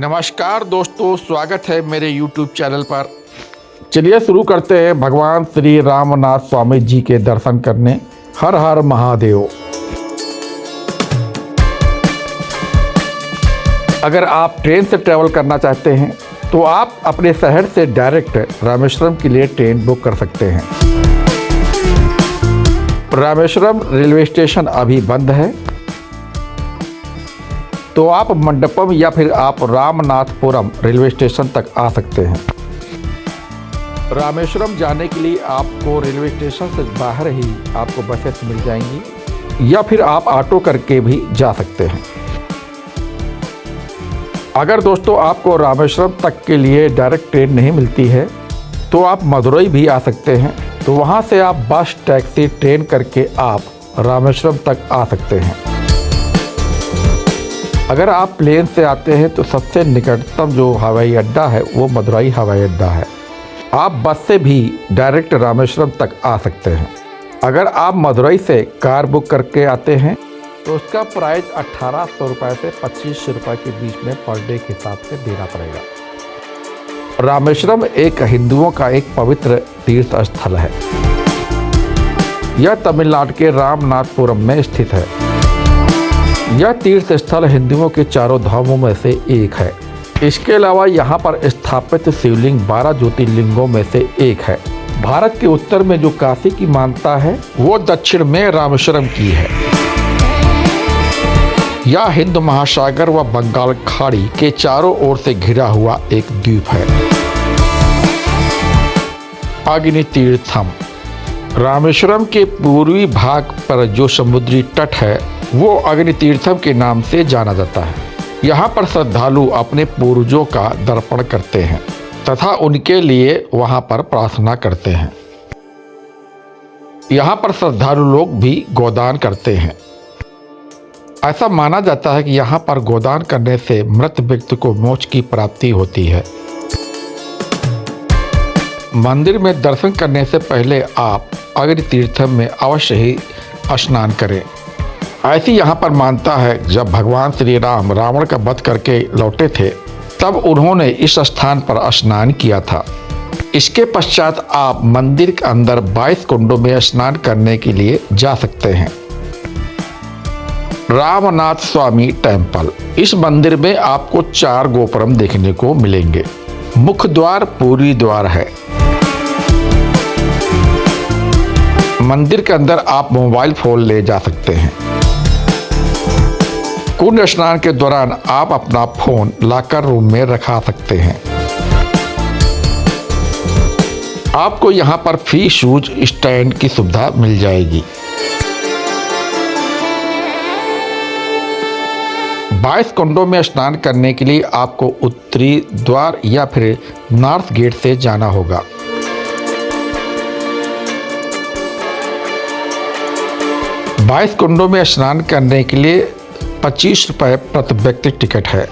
नमस्कार दोस्तों, स्वागत है मेरे YouTube चैनल पर। चलिए शुरू करते हैं भगवान श्री रामनाथ स्वामी जी के दर्शन करने। हर हर महादेव। अगर आप ट्रेन से ट्रैवल करना चाहते हैं तो आप अपने शहर से डायरेक्ट रामेश्वरम के लिए ट्रेन बुक कर सकते हैं। रामेश्वरम रेलवे स्टेशन अभी बंद है, तो आप मंडपम या फिर आप रामनाथपुरम रेलवे स्टेशन तक आ सकते हैं। रामेश्वरम जाने के लिए आपको रेलवे स्टेशन से बाहर ही आपको बसेस मिल जाएंगी या फिर आप ऑटो करके भी जा सकते हैं। अगर दोस्तों आपको रामेश्वरम तक के लिए डायरेक्ट ट्रेन नहीं मिलती है तो आप मदुरई भी आ सकते हैं, तो वहाँ से आप बस टैक्सी ट्रेन करके आप रामेश्वरम तक आ सकते हैं। अगर आप प्लेन से आते हैं तो सबसे निकटतम जो हवाई अड्डा है वो मदुरई हवाई अड्डा है। आप बस से भी डायरेक्ट रामेश्वरम तक आ सकते हैं। अगर आप मदुरई से कार बुक करके आते हैं तो उसका प्राइस 1800 रुपये से 2500 रुपये के बीच में पर डे के हिसाब से देना पड़ेगा। रामेश्वरम एक हिंदुओं का एक पवित्र तीर्थ स्थल है। यह तमिलनाडु के रामनाथपुरम में स्थित है। यह तीर्थ स्थल हिंदुओं के चारों धामों में से एक है। इसके अलावा यहाँ पर स्थापित शिवलिंग 12 ज्योतिर्लिंगों में से एक है। भारत के उत्तर में जो काशी की मान्यता है वो दक्षिण में रामेश्वरम की है। यह हिंद महासागर व बंगाल खाड़ी के चारों ओर से घिरा हुआ एक द्वीप है। अग्नि तीर्थम। रामेश्वरम के पूर्वी भाग पर जो समुद्री तट है वो अग्नि तीर्थम के नाम से जाना जाता है। यहाँ पर श्रद्धालु अपने पूर्वजों का दर्पण करते हैं तथा उनके लिए वहाँ पर प्रार्थना करते हैं। यहाँ पर श्रद्धालु लोग भी गोदान करते हैं। ऐसा माना जाता है कि यहाँ पर गोदान करने से मृत व्यक्ति को मोक्ष की प्राप्ति होती है। मंदिर में दर्शन करने से पहले आप अग्नि तीर्थम में अवश्य ही स्नान करें। ऐसी यहाँ पर मान्यता है, जब भगवान श्री राम रावण का वध करके लौटे थे तब उन्होंने इस स्थान पर स्नान किया था। इसके पश्चात आप मंदिर के अंदर 22 कुंडों में स्नान करने के लिए जा सकते हैं। रामनाथ स्वामी टेम्पल। इस मंदिर में आपको 4 गोपुरम देखने को मिलेंगे। मुख्य द्वार पूर्वी द्वार है। मंदिर के अंदर आप मोबाइल फोन ले जा सकते हैं। कुंड स्नान के दौरान आप अपना फोन लॉकर रूम में रखा सकते हैं। आपको यहां पर फ्री शूज स्टैंड की सुविधा मिल जाएगी। 22 कुंडों में स्नान करने के लिए आपको उत्तरी द्वार या फिर नॉर्थ गेट से जाना होगा। बाईस कुंडों में स्नान करने के लिए 25 रुपये प्रति व्यक्ति टिकट है।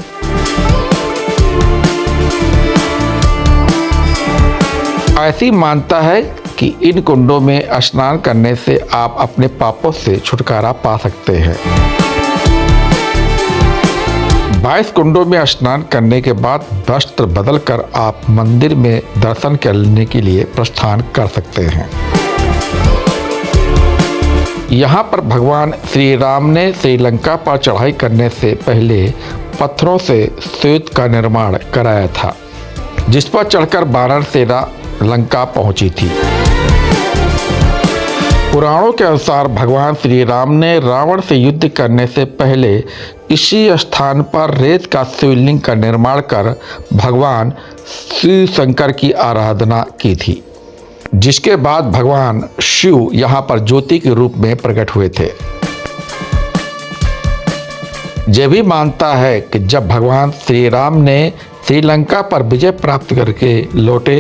ऐसी मान्यता है कि इन कुंडों में स्नान करने से आप अपने पापों से छुटकारा पा सकते हैं। 22 कुंडों में स्नान करने के बाद वस्त्र बदलकर आप मंदिर में दर्शन करने के लिए प्रस्थान कर सकते हैं। यहाँ पर भगवान श्री राम ने श्रीलंका पर चढ़ाई करने से पहले पत्थरों से सेतु का निर्माण कराया था, जिस पर चढ़कर वानर सेना लंका पहुंची थी। पुराणों के अनुसार भगवान श्री राम ने रावण से युद्ध करने से पहले इसी स्थान पर रेत का शिवलिंग का निर्माण कर भगवान शिव शंकर की आराधना की थी, जिसके बाद भगवान शिव यहाँ पर ज्योति के रूप में प्रकट हुए थे। यह भी मानता है कि जब भगवान श्री राम ने श्रीलंका पर विजय प्राप्त करके लौटे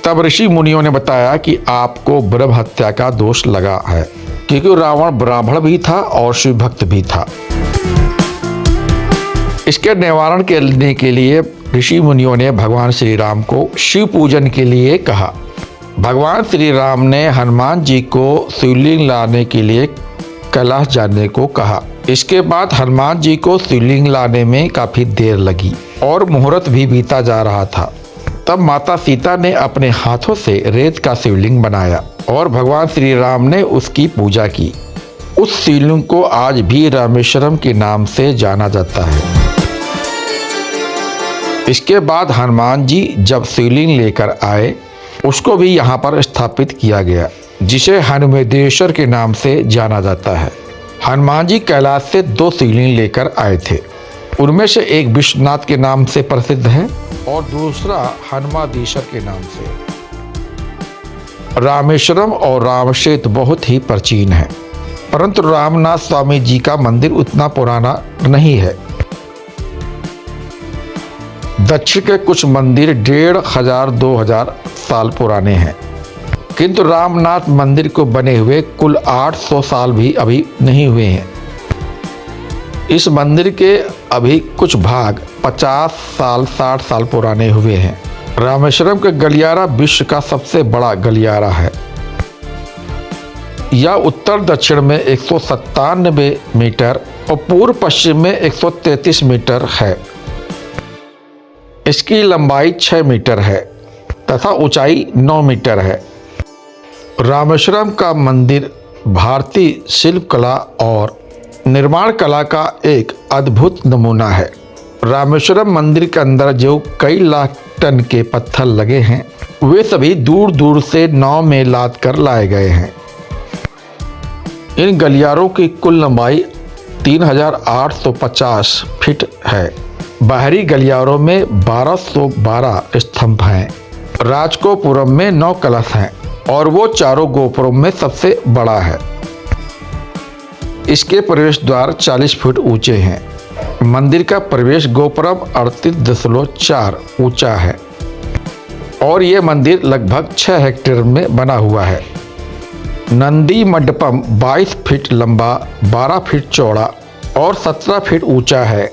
तब ऋषि मुनियों ने बताया कि आपको ब्रह्म हत्या का दोष लगा है, क्योंकि रावण ब्राह्मण भी था और शिव भक्त भी था। इसके निवारण करने के लिए ऋषि मुनियों ने भगवान श्री राम को शिव पूजन के लिए कहा। भगवान श्री राम ने हनुमान जी को शिवलिंग लाने के लिए कैलाश जाने को कहा। इसके बाद हनुमान जी को शिवलिंग लाने में काफ़ी देर लगी। और मुहूर्त भी बीता जा रहा था। तब माता सीता ने अपने हाथों से रेत का शिवलिंग बनाया और भगवान श्री राम ने उसकी पूजा की। उस शिवलिंग को आज भी रामेश्वरम के नाम से जाना जाता है। इसके बाद हनुमान जी जब शिवलिंग लेकर आए, उसको भी यहाँ पर स्थापित किया गया, जिसे हनुमेदेश्वर के नाम से जाना जाता है। हनुमान जी कैलाश से 2 शिवलिंग लेकर आए थे। उनमें से एक विश्वनाथ के नाम से प्रसिद्ध है और दूसरा हनुमादेश्वर के नाम से। रामेश्वरम और रामसेतु बहुत ही प्राचीन है, परंतु रामनाथ स्वामी जी का मंदिर उतना पुराना नहीं है। दक्षिण के कुछ मंदिर 1500-2000 साल पुराने हैं, किंतु रामनाथ मंदिर को बने हुए कुल 800 साल भी अभी नहीं हुए हैं। इस मंदिर के अभी कुछ भाग 50 साल 60 साल पुराने हुए हैं। रामेश्वरम का गलियारा विश्व का सबसे बड़ा गलियारा है। यह उत्तर दक्षिण में 197 मीटर और पूर्व पश्चिम में 133 मीटर है। इसकी लंबाई 6 मीटर है तथा ऊंचाई 9 मीटर है। रामेश्वरम का मंदिर भारतीय शिल्प कला और निर्माण कला का एक अद्भुत नमूना है। रामेश्वरम मंदिर के अंदर जो कई लाख टन के पत्थर लगे हैं, वे सभी दूर दूर से नाव में लाद कर लाए गए हैं। इन गलियारों की कुल लंबाई 3850 फीट है। बाहरी गलियारों में 1212 स्तंभ हैं। राजगोपुरम में 9 कलश हैं और वो चारों गोपुरम में सबसे बड़ा है। इसके प्रवेश द्वार 40 फीट ऊंचे हैं। मंदिर का प्रवेश गोपुरम 38.4 ऊंचा है और ये मंदिर लगभग 6 हेक्टेयर में बना हुआ है। नंदी मंडपम 22 फीट लंबा, 12 फीट चौड़ा और 17 फीट ऊंचा है।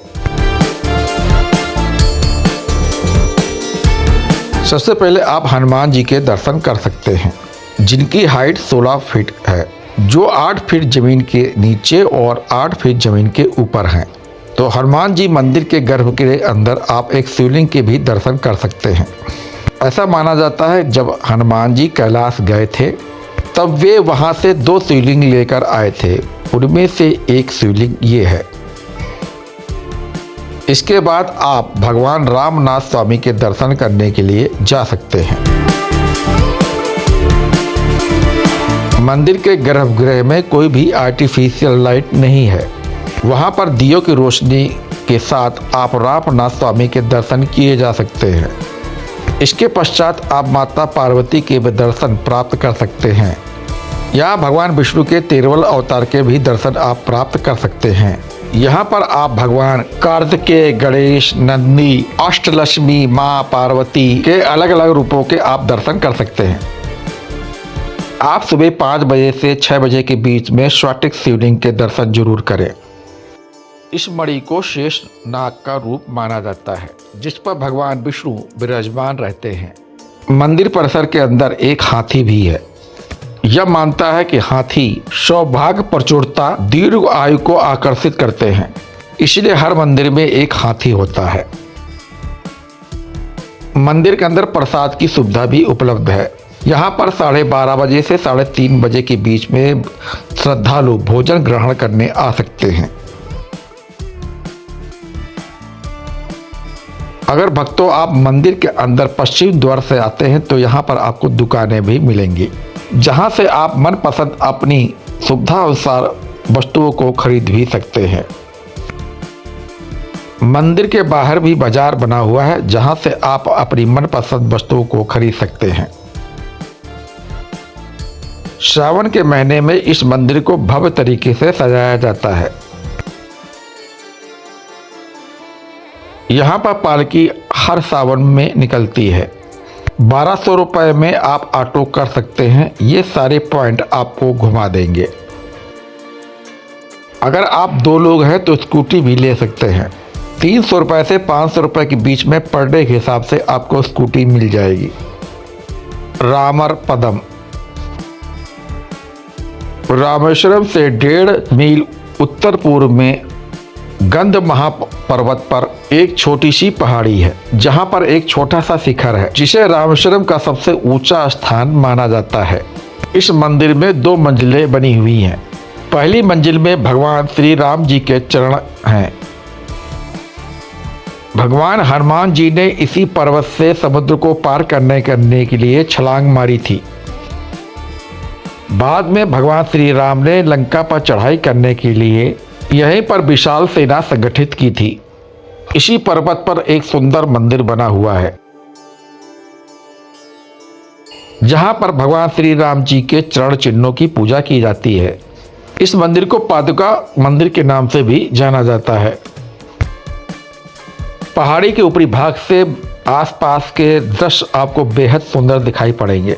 सबसे पहले आप हनुमान जी के दर्शन कर सकते हैं, जिनकी हाइट 16 फीट है, जो 8 फीट जमीन के नीचे और 8 फीट जमीन के ऊपर हैं। तो हनुमान जी मंदिर के गर्भ के अंदर आप एक शिवलिंग के भी दर्शन कर सकते हैं। ऐसा माना जाता है जब हनुमान जी कैलाश गए थे, तब वे वहां से 2 शिवलिंग लेकर आए थे। उनमें से एक शिवलिंग ये है। इसके बाद आप भगवान रामनाथ स्वामी के दर्शन करने के लिए जा सकते हैं। मंदिर के गर्भगृह में कोई भी आर्टिफिशियल लाइट नहीं है। वहां पर दियों की रोशनी के साथ आप रामनाथ स्वामी के दर्शन किए जा सकते हैं। इसके पश्चात आप माता पार्वती के भी दर्शन प्राप्त कर सकते हैं। यहाँ भगवान विष्णु के 13वें अवतार के भी दर्शन आप प्राप्त कर सकते हैं। यहाँ पर आप भगवान कार्तिकेय, गणेश, नंदी, अष्टलक्ष्मी, माँ पार्वती के अलग अलग रूपों के आप दर्शन कर सकते हैं। आप सुबह 5 बजे से 6 बजे के बीच में स्वाटिक शिवलिंग के दर्शन जरूर करें। इस मणि को शेष नाग का रूप माना जाता है, जिस पर भगवान विष्णु विराजमान रहते हैं। मंदिर परिसर के अंदर एक हाथी भी है। यह मानता है कि हाथी सौभाग्य, प्रचुरता, दीर्घ आयु को आकर्षित करते हैं, इसलिए हर मंदिर में एक हाथी होता है। मंदिर के अंदर प्रसाद की सुविधा भी उपलब्ध है। यहाँ पर 12:30 बजे से 3:30 बजे के बीच में श्रद्धालु भोजन ग्रहण करने आ सकते हैं। अगर भक्तों आप मंदिर के अंदर पश्चिम द्वार से आते हैं तो यहाँ पर आपको दुकानें भी मिलेंगी, जहाँ से आप मनपसंद अपनी सुविधा अनुसार वस्तुओं को खरीद भी सकते हैं। मंदिर के बाहर भी बाजार बना हुआ है, जहाँ से आप अपनी मनपसंद वस्तुओं को खरीद सकते हैं। श्रावण के महीने में इस मंदिर को भव्य तरीके से सजाया जाता है। यहाँ पर पालकी हर सावन में निकलती है। 1200 रुपये में आप ऑटो कर सकते हैं। ये सारे पॉइंट आपको घुमा देंगे। अगर आप 2 लोग हैं तो स्कूटी भी ले सकते हैं। 300 रुपये से 500 रुपये के बीच में पर डे के हिसाब से आपको स्कूटी मिल जाएगी। रामर पदम रामेश्वरम से 1.5 मील उत्तर पूर्व में गंध महापर्वत पर एक छोटी सी पहाड़ी है जहां पर एक छोटा सा शिखर है जिसे रामेश्वरम का सबसे ऊंचा स्थान माना जाता है। इस मंदिर में 2 मंजिलें बनी हुई हैं। पहली मंजिल में भगवान श्री राम जी के चरण हैं। भगवान हनुमान जी ने इसी पर्वत से समुद्र को पार करने के लिए छलांग मारी थी। बाद में भगवान श्री राम ने लंका पर चढ़ाई करने के लिए यहीं पर विशाल सेना संगठित की थी। इसी पर्वत पर एक सुंदर मंदिर बना हुआ है जहां पर भगवान श्री राम जी के चरण चिन्हों की पूजा की जाती है। इस मंदिर को पादुका मंदिर के नाम से भी जाना जाता है। पहाड़ी के ऊपरी भाग से आसपास के दृश्य आपको बेहद सुंदर दिखाई पड़ेंगे।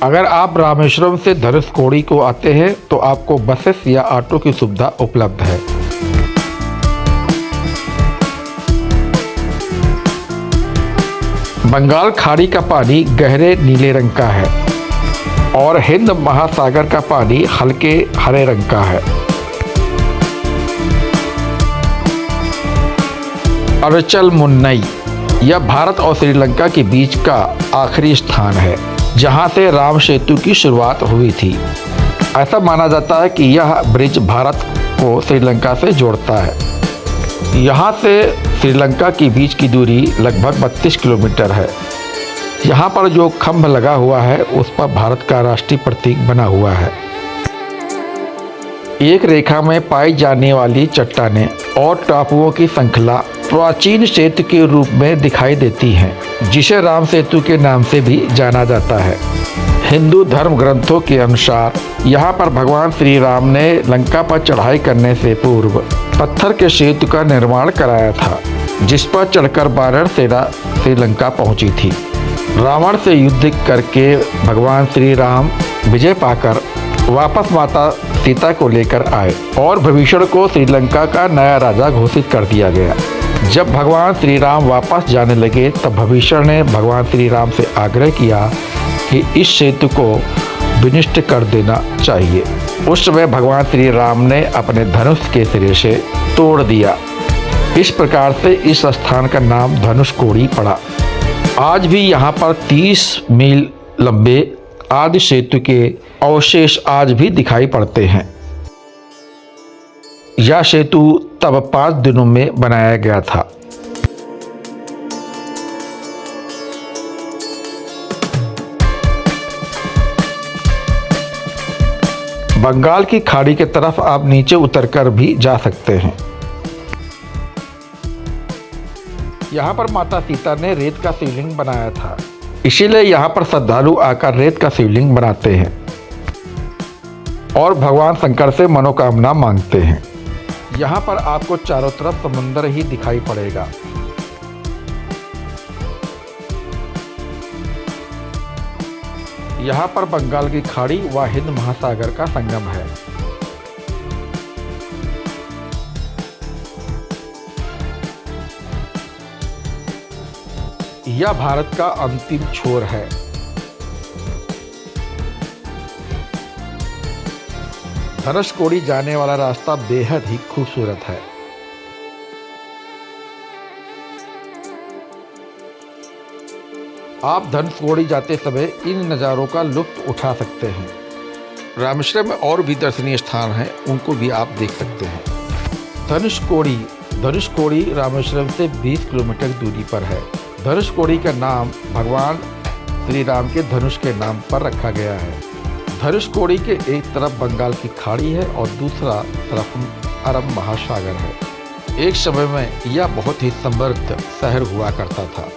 अगर आप रामेश्वरम से धनुषकोडी को आते हैं तो आपको बसेस या ऑटो की सुविधा उपलब्ध है। बंगाल खाड़ी का पानी गहरे नीले रंग का है और हिंद महासागर का पानी हल्के हरे रंग का है। अरुणाचल मुन्नई यह भारत और श्रीलंका के बीच का आखिरी स्थान है जहां से राम सेतु की शुरुआत हुई थी। ऐसा माना जाता है कि यह ब्रिज भारत को श्रीलंका से जोड़ता है। यहां से श्रीलंका के बीच की दूरी लगभग 32 किलोमीटर है। यहां पर जो खंभ लगा हुआ है उस पर भारत का राष्ट्रीय प्रतीक बना हुआ है। एक रेखा में पाई जाने वाली चट्टानें और टापुओं की श्रृंखला प्राचीन सेतु के रूप में दिखाई देती हैं, जिसे राम सेतु के नाम से भी जाना जाता है। हिंदू धर्म ग्रंथों के अनुसार यहाँ पर भगवान श्री राम ने लंका पर चढ़ाई करने से पूर्व पत्थर के सेतु का निर्माण कराया था, जिस पर चढ़कर वानर सेना श्रीलंका पहुंची थी। रावण से युद्ध करके भगवान श्री राम विजय पाकर वापस माता सीता को लेकर आए और विभीषण को श्रीलंका का नया राजा घोषित कर दिया गया। जब भगवान श्री राम वापस जाने लगे तब विभीषण ने भगवान श्री राम से आग्रह किया कि इस सेतु को विनष्ट कर देना चाहिए। उस समय भगवान श्री राम ने अपने धनुष के सिरे से तोड़ दिया। इस प्रकार से इस स्थान का नाम धनुषकोडी पड़ा। आज भी यहाँ पर 30 मील लंबे आदि सेतु के अवशेष आज भी दिखाई पड़ते हैं। यह सेतु तब 5 दिनों में बनाया गया था। बंगाल की खाड़ी की तरफ आप नीचे उतरकर भी जा सकते हैं। यहाँ पर माता सीता ने रेत का शिवलिंग बनाया था, इसीलिए यहाँ पर श्रद्धालु आकर रेत का शिवलिंग बनाते हैं और भगवान शंकर से मनोकामना मांगते हैं। यहाँ पर आपको चारों तरफ समुद्र ही दिखाई पड़ेगा। यहाँ पर बंगाल की खाड़ी व हिंद महासागर का संगम है। यह भारत का अंतिम छोर है। धनुषकोडी जाने वाला रास्ता बेहद ही खूबसूरत है। आप धनुषकोडी जाते समय इन नज़ारों का लुत्फ उठा सकते हैं। रामेश्वरम में और भी दर्शनीय स्थान हैं, उनको भी आप देख सकते हैं। धनुषकोडी रामेश्वरम से 20 किलोमीटर दूरी पर है। धनुषकोडी का नाम भगवान श्री राम के धनुष के नाम पर रखा गया है। धनुषकोडी के एक तरफ बंगाल की खाड़ी है और दूसरा तरफ अरब महासागर है। एक समय में यह बहुत ही समृद्ध शहर हुआ करता था।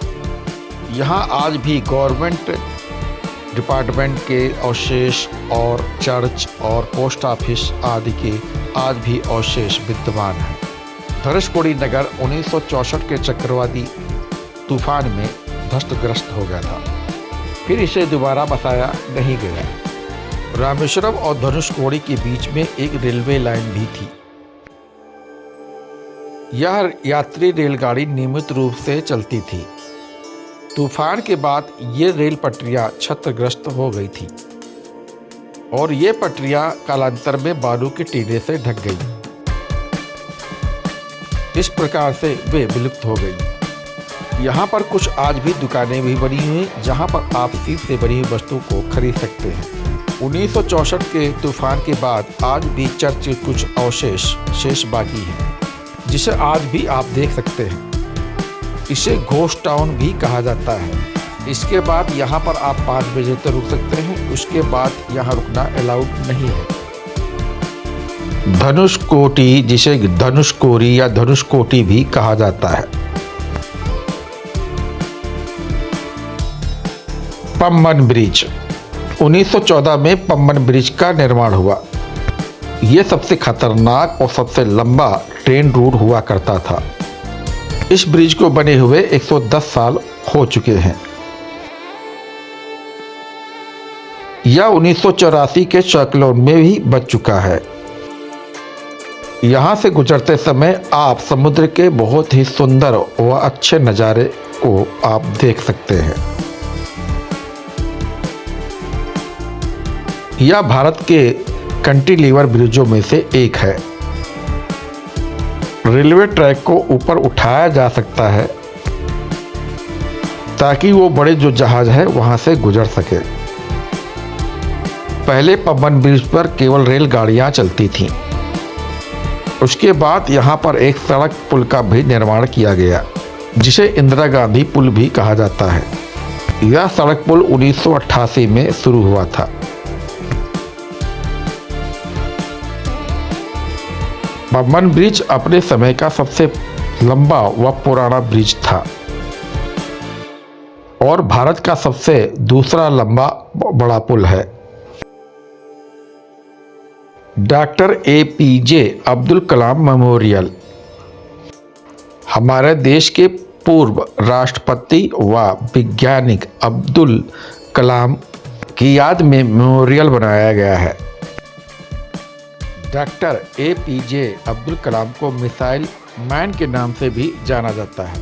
यहाँ आज भी गवर्नमेंट डिपार्टमेंट के अवशेष और चर्च और पोस्ट ऑफिस आदि के आज भी अवशेष विद्यमान हैं। धनुषकोडी नगर 1964 के चक्रवाती तूफान में ध्वस्तग्रस्त हो गया था, फिर इसे दोबारा बसाया नहीं गया। रामेश्वरम और धनुषकोडी के बीच में एक रेलवे लाइन भी थी। यह यात्री रेलगाड़ी नियमित रूप से चलती थी। तूफान के बाद ये रेल पटरियां क्षतिग्रस्त हो गई थी और ये पटरियां कालांतर में बालू के टीले से ढक गई। इस प्रकार से वे विलुप्त हो गई। यहाँ पर कुछ आज भी दुकानें भी बनी हुई हैं जहाँ पर आप सीप से बनी हुई वस्तु को खरीद सकते हैं। 1964 के तूफान के बाद आज भी चर्च के कुछ अवशेष शेष बाकी हैं, जिसे आज भी आप देख सकते हैं। इसे घोस्ट टाउन भी कहा जाता है। इसके बाद यहाँ पर आप 5 बजे तक रुक सकते हैं, उसके बाद यहाँ रुकना अलाउड नहीं है। धनुषकोटी, जिसे धनुषकोरी या धनुषकोटी भी कहा जाता है। पम्बन ब्रिज, 1914 में पम्बन ब्रिज का निर्माण हुआ। यह सबसे खतरनाक और सबसे लंबा ट्रेन रूट हुआ करता था। इस ब्रिज को बने हुए 110 साल हो चुके हैं। यह 1984 के साइक्लोन में भी बच चुका है। यहाँ से गुजरते समय आप समुद्र के बहुत ही सुंदर व अच्छे नज़ारे को आप देख सकते हैं। यह भारत के कैंटिलीवर ब्रिजों में से एक है। रेलवे ट्रैक को ऊपर उठाया जा सकता है ताकि वो बड़े जो जहाज है वहां से गुजर सके। पहले पम्बन ब्रिज पर केवल रेलगाड़ियां चलती थीं। उसके बाद यहां पर एक सड़क पुल का भी निर्माण किया गया, जिसे इंदिरा गांधी पुल भी कहा जाता है। यह सड़क पुल 1988 में शुरू हुआ था। पम्बन ब्रिज अपने समय का सबसे लंबा व पुराना ब्रिज था और भारत का सबसे दूसरा लंबा बड़ा पुल है। Doctor APJ Abdul Kalam memorial हमारे देश के पूर्व राष्ट्रपति व वैज्ञानिक अब्दुल कलाम की याद में मेमोरियल बनाया गया है। डॉक्टर APJ अब्दुल कलाम को मिसाइल मैन के नाम से भी जाना जाता है।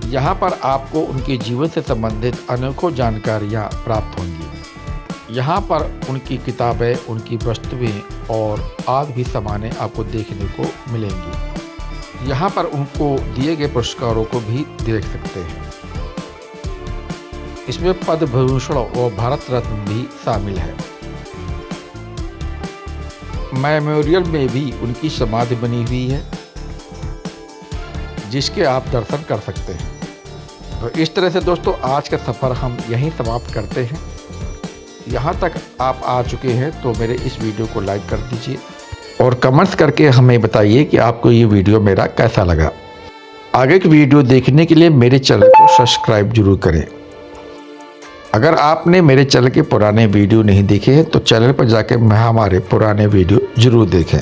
यहाँ पर आपको उनके जीवन से संबंधित अनेकों जानकारियाँ प्राप्त होंगी। यहाँ पर उनकी किताबें, उनकी वस्तुएं और आज भी सामानें आपको देखने को मिलेंगी। यहाँ पर उनको दिए गए पुरस्कारों को भी देख सकते हैं। इसमें पद्म भूषण और भारत रत्न भी शामिल है। मेमोरियल में भी उनकी समाधि बनी हुई है, जिसके आप दर्शन कर सकते हैं। तो इस तरह से दोस्तों आज का सफ़र हम यहीं समाप्त करते हैं। यहाँ तक आप आ चुके हैं तो मेरे इस वीडियो को लाइक कर दीजिए और कमेंट्स करके हमें बताइए कि आपको ये वीडियो मेरा कैसा लगा। आगे की वीडियो देखने के लिए मेरे चैनल को सब्सक्राइब जरूर करें। अगर आपने मेरे चैनल के पुराने वीडियो नहीं देखे हैं तो चैनल पर जाकर हमारे पुराने वीडियो जरूर देखें।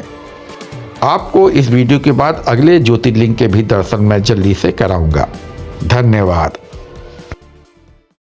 आपको इस वीडियो के बाद अगले ज्योतिर्लिंग के भी दर्शन मैं जल्दी से कराऊंगा। धन्यवाद।